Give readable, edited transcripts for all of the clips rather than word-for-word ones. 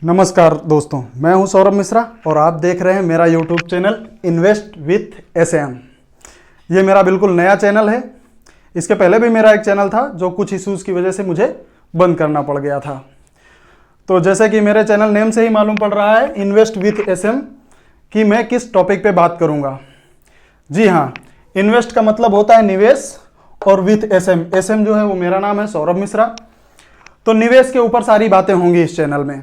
नमस्कार दोस्तों, मैं हूं सौरभ मिश्रा और आप देख रहे हैं मेरा YouTube channel invest with SM. ये मेरा बिल्कुल नया चैनल है। इसके पहले भी मेरा एक चैनल था जो कुछ इश्यूज़ की वजह से मुझे बंद करना पड़ गया था। तो जैसे कि मेरे चैनल नेम से ही मालूम पड़ रहा है इन्वेस्ट विथ एसएम कि मैं किस टॉपिक पे बात करूँगा। जी हाँ, इन्वेस्ट का मतलब होता है निवेश और विथ एसएम, एसएम जो है वो मेरा नाम है सौरभ मिश्रा। तो निवेश के ऊपर सारी बातें होंगी इस चैनल में।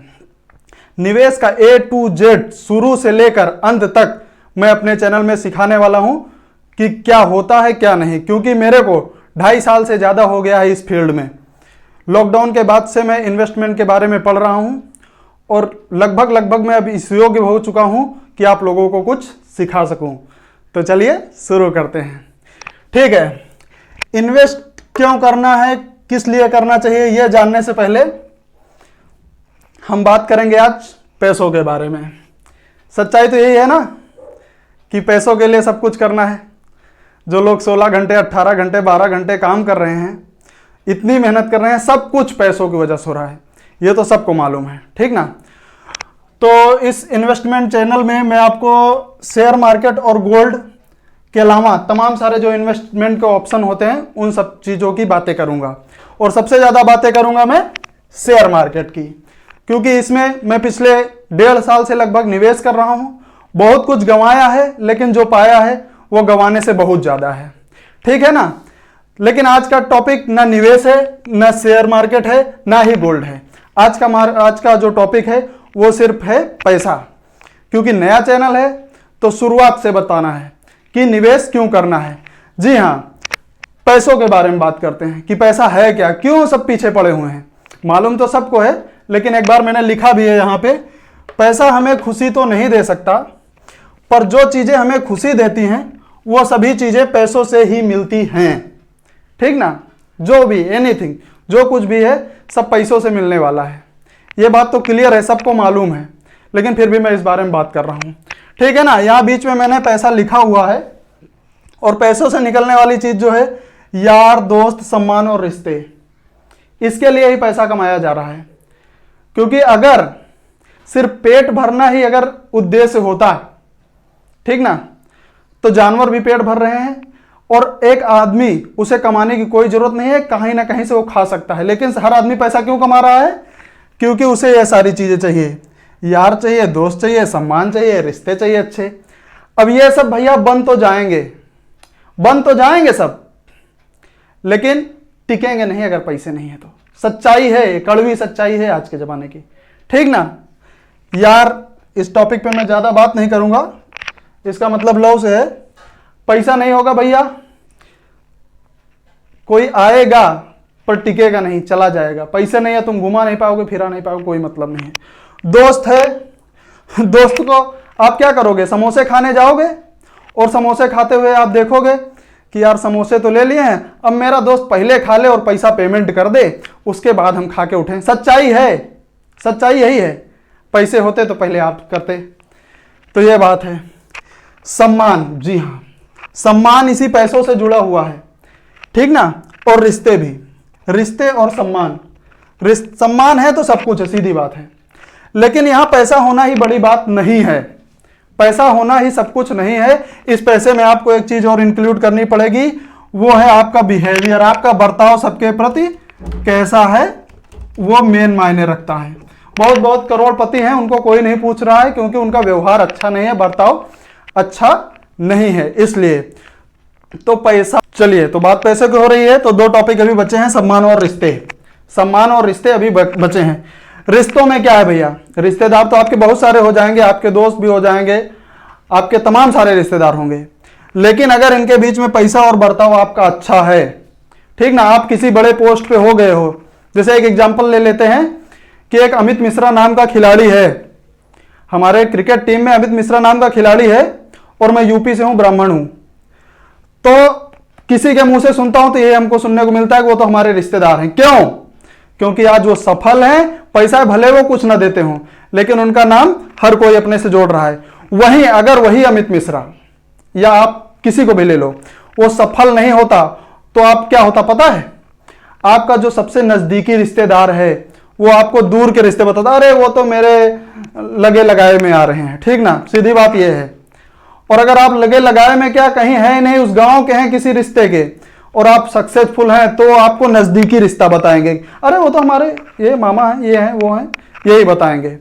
निवेश का A to Z शुरू से लेकर अंत तक मैं अपने चैनल में सिखाने वाला हूं कि क्या होता है क्या नहीं, क्योंकि मेरे को 2.5 साल से ज़्यादा हो गया है इस फील्ड में। लॉकडाउन के बाद से मैं इन्वेस्टमेंट के बारे में पढ़ रहा हूं और लगभग मैं अब इस योग्य हो चुका हूं कि आप लोगों को कुछ सिखा सकूं। तो चलिए शुरू करते हैं। ठीक है, इन्वेस्ट क्यों करना है, किस लिए करना चाहिए, यह जानने से पहले हम बात करेंगे आज पैसों के बारे में। सच्चाई तो यही है ना कि पैसों के लिए सब कुछ करना है। जो लोग 16 घंटे 18 घंटे 12 घंटे काम कर रहे हैं, इतनी मेहनत कर रहे हैं, सब कुछ पैसों की वजह से हो रहा है। ये तो सबको मालूम है, ठीक ना। तो इस इन्वेस्टमेंट चैनल में मैं आपको शेयर मार्केट और गोल्ड के अलावा तमाम सारे जो इन्वेस्टमेंट के ऑप्शन होते हैं उन सब चीज़ों की बातें करूंगा। और सबसे ज़्यादा बातें करूंगा मैं शेयर मार्केट की, क्योंकि इसमें मैं पिछले 1.5 साल से लगभग निवेश कर रहा हूं। बहुत कुछ गंवाया है, लेकिन जो पाया है वो गंवाने से बहुत ज़्यादा है, ठीक है ना। लेकिन आज का टॉपिक ना निवेश है, ना शेयर मार्केट है, ना ही गोल्ड है। आज का जो टॉपिक है वो सिर्फ है पैसा। क्योंकि नया चैनल है तो शुरुआत से बताना है कि निवेश क्यों करना है। जी हाँ, पैसों के बारे में बात करते हैं कि पैसा है क्या, क्यों सब पीछे पड़े हुए हैं। मालूम तो सबको है, लेकिन एक बार मैंने लिखा भी है यहाँ पे, पैसा हमें खुशी तो नहीं दे सकता, पर जो चीजें हमें खुशी देती हैं वो सभी चीजें पैसों से ही मिलती हैं, ठीक ना। जो भी एनीथिंग, जो कुछ भी है सब पैसों से मिलने वाला है। ये बात तो क्लियर है, सबको मालूम है, लेकिन फिर भी मैं इस बारे में बात कर रहा हूँ, ठीक है ना। यहाँ बीच में मैंने पैसा लिखा हुआ है, और पैसों से निकलने वाली चीज जो है यार दोस्त, सम्मान और रिश्ते, इसके लिए ही पैसा कमाया जा रहा है। क्योंकि अगर सिर्फ पेट भरना ही अगर उद्देश्य होता, ठीक ना, तो जानवर भी पेट भर रहे हैं और एक आदमी, उसे कमाने की कोई जरूरत नहीं है, कहीं ना कहीं से वो खा सकता है। लेकिन हर आदमी पैसा क्यों कमा रहा है? क्योंकि उसे ये सारी चीजें चाहिए, यार चाहिए, दोस्त चाहिए, सम्मान चाहिए, रिश्ते चाहिए अच्छे। अब ये सब भैया बन तो जाएंगे सब, लेकिन टिकेंगे नहीं अगर पैसे नहीं है तो। सच्चाई है, कड़वी सच्चाई है आज के जमाने की, ठीक ना यार। इस टॉपिक पे मैं ज्यादा बात नहीं करूंगा, इसका मतलब लव से है। पैसा नहीं होगा भैया, कोई आएगा पर टिकेगा नहीं, चला जाएगा। पैसे नहीं है, तुम घुमा नहीं पाओगे, फिरा नहीं पाओगे, कोई मतलब नहीं है। दोस्त है, दोस्त को आप क्या करोगे? समोसे खाने जाओगे और समोसे खाते हुए आप देखोगे कि यार समोसे तो ले लिए हैं, अब मेरा दोस्त पहले खा ले और पैसा पेमेंट कर दे, उसके बाद हम खा के उठें। सच्चाई है, सच्चाई यही है। पैसे होते तो पहले आप करते। तो ये बात है। सम्मान, जी हाँ, सम्मान इसी पैसों से जुड़ा हुआ है, ठीक ना। और रिश्ते भी, रिश्ते और सम्मान। सम्मान है तो सब कुछ है, सीधी बात है। लेकिन यहां पैसा होना ही बड़ी बात नहीं है, पैसा होना ही सब कुछ नहीं है। इस पैसे में आपको एक चीज और इंक्लूड करनी पड़ेगी, वो है आपका बिहेवियर, आपका बर्ताव सबके प्रति कैसा है, वो मेन मायने रखता है। बहुत करोड़पति हैं, उनको कोई नहीं पूछ रहा है, क्योंकि उनका व्यवहार अच्छा नहीं है, बर्ताव अच्छा नहीं है, इसलिए। तो पैसा, चलिए, तो बात पैसे की हो रही है तो 2 टॉपिक अभी बचे हैं, सम्मान और रिश्ते। सम्मान और रिश्ते अभी बचे हैं। रिश्तों में क्या है भैया? रिश्तेदार तो आपके बहुत सारे हो जाएंगे, आपके दोस्त भी हो जाएंगे, आपके तमाम सारे रिश्तेदार होंगे। लेकिन अगर इनके बीच में पैसा और बर्ताव आपका अच्छा है, ठीक ना, आप किसी बड़े पोस्ट पे हो गए हो। जैसे एक एग्जांपल ले लेते हैं कि एक अमित मिश्रा नाम का खिलाड़ी है, हमारे क्रिकेट टीम में अमित मिश्रा नाम का खिलाड़ी है, और मैं यूपी से हूं, ब्राह्मण हूं। तो किसी के मुंह से सुनता हूं तो ये हमको सुनने को मिलता है कि वो तो हमारे रिश्तेदार हैं। क्यों? क्योंकि आज वो सफल हैं, पैसा भले वो कुछ ना देते हों, लेकिन उनका नाम हर कोई अपने से जोड़ रहा है। वहीं अगर वही अमित मिश्रा या आप किसी को भी ले लो, वो सफल नहीं होता तो आप क्या होता पता है? आपका जो सबसे नजदीकी रिश्तेदार है वो आपको दूर के रिश्ते बताता है, अरे वो तो मेरे लगे लगाए में आ रहे हैं, ठीक ना, सीधी बात ये है। और अगर आप लगे लगाए में क्या कहीं है नहीं, उस गांव के हैं किसी रिश्ते के, और आप सक्सेसफुल हैं, तो आपको नजदीकी रिश्ता बताएंगे, अरे वो तो हमारे ये मामा हैं, ये हैं, वो हैं, यही बताएंगे।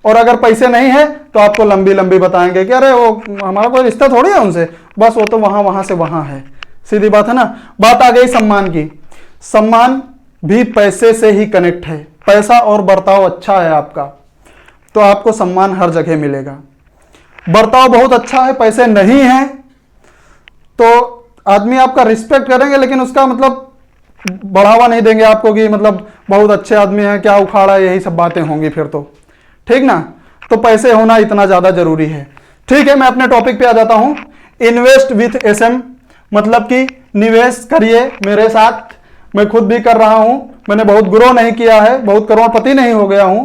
और अगर पैसे नहीं है तो आपको लंबी लंबी बताएंगे कि अरे वो हमारा कोई रिश्ता थोड़ी है उनसे, बस वो तो वहां से वहां है। सीधी बात है ना। बात आ गई सम्मान की। सम्मान भी पैसे से ही कनेक्ट है। पैसा और बर्ताव अच्छा है आपका तो आपको सम्मान हर जगह मिलेगा। बर्ताव बहुत अच्छा है, पैसे नहीं है तो आदमी आपका रिस्पेक्ट करेंगे, लेकिन उसका मतलब बढ़ावा नहीं देंगे आपको कि मतलब बहुत अच्छे आदमी हैं, क्या उखाड़ा, यही सब बातें होंगी फिर तो, ठीक ना। तो पैसे होना इतना ज्यादा जरूरी है। ठीक है, मैं अपने टॉपिक पे आ जाता हूं। इन्वेस्ट विथ एसएम मतलब कि निवेश करिए मेरे साथ। मैं खुद भी कर रहा हूं, मैंने बहुत ग्रो नहीं किया है, बहुत करोड़पति नहीं हो गया हूं,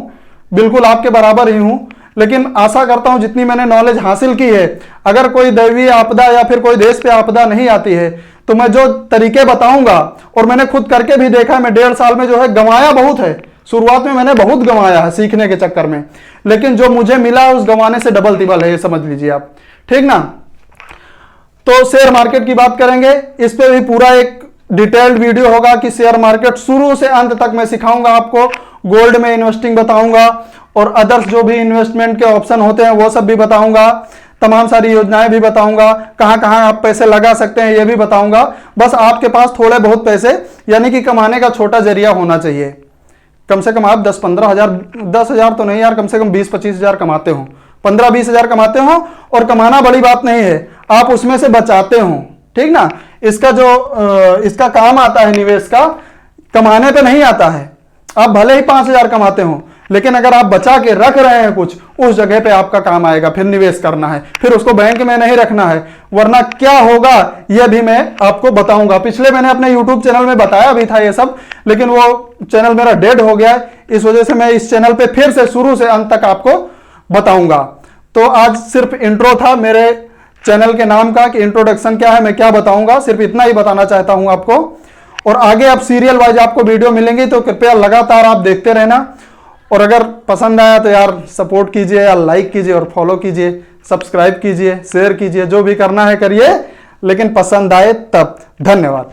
बिल्कुल आपके बराबर ही हूं, लेकिन आशा करता हूं जितनी मैंने नॉलेज हासिल की है, अगर कोई दैवीय आपदा या फिर कोई देश पे आपदा नहीं आती है तो मैं जो तरीके बताऊंगा, और मैंने खुद करके भी देखा, मैं 1.5 साल में जो है गंवाया बहुत है। शुरुआत में मैंने बहुत गंवाया है सीखने के चक्कर में, लेकिन जो मुझे मिला उस गंवाने से डबल तिबल है, ये समझ लीजिए आप, ठीक ना। तो शेयर मार्केट की बात करेंगे, इस पे भी पूरा एक डिटेल्ड वीडियो होगा कि शेयर मार्केट शुरू से अंत तक मैं सिखाऊंगा आपको। गोल्ड में इन्वेस्टिंग बताऊंगा और अदर्स जो भी इन्वेस्टमेंट के ऑप्शन होते हैं वो सब भी बताऊंगा। तमाम सारी योजनाएं भी बताऊंगा, कहां कहां आप पैसे लगा सकते हैं ये भी बताऊंगा। बस आपके पास थोड़े बहुत पैसे यानी कि कमाने का छोटा जरिया होना चाहिए। कम से कम आप 10-15 हजार, 10 हजार तो नहीं यार, कम से कम 20-25 हजार कमाते हो, 15-20 हजार कमाते हो, और कमाना बड़ी बात नहीं है, आप उसमें से बचाते हो, ठीक ना। इसका काम आता है निवेश का, कमाने पे नहीं आता है। आप भले ही 5 हजार कमाते हो, लेकिन अगर आप बचा के रख रहे हैं कुछ, उस जगह पे आपका काम आएगा। फिर निवेश करना है, फिर उसको बैंक में नहीं रखना है, वरना क्या होगा यह भी मैं आपको बताऊंगा। पिछले मैंने अपने यूट्यूब चैनल में बताया भी था ये सब, लेकिन वो चैनल मेरा डेड हो गया है, इस वजह से मैं इस चैनल पे फिर से शुरू से अंत तक आपको बताऊंगा। तो आज सिर्फ इंट्रो था मेरे चैनल के नाम का कि इंट्रोडक्शन क्या है, मैं क्या बताऊंगा, सिर्फ इतना ही बताना चाहता हूं आपको। और आगे अब सीरियल वाइज आपको वीडियो मिलेंगी, तो कृपया लगातार आप देखते रहना। और अगर पसंद आया तो यार सपोर्ट कीजिए, या लाइक कीजिए और फॉलो कीजिए, सब्सक्राइब कीजिए, शेयर कीजिए, जो भी करना है करिए, लेकिन पसंद आए तब। धन्यवाद।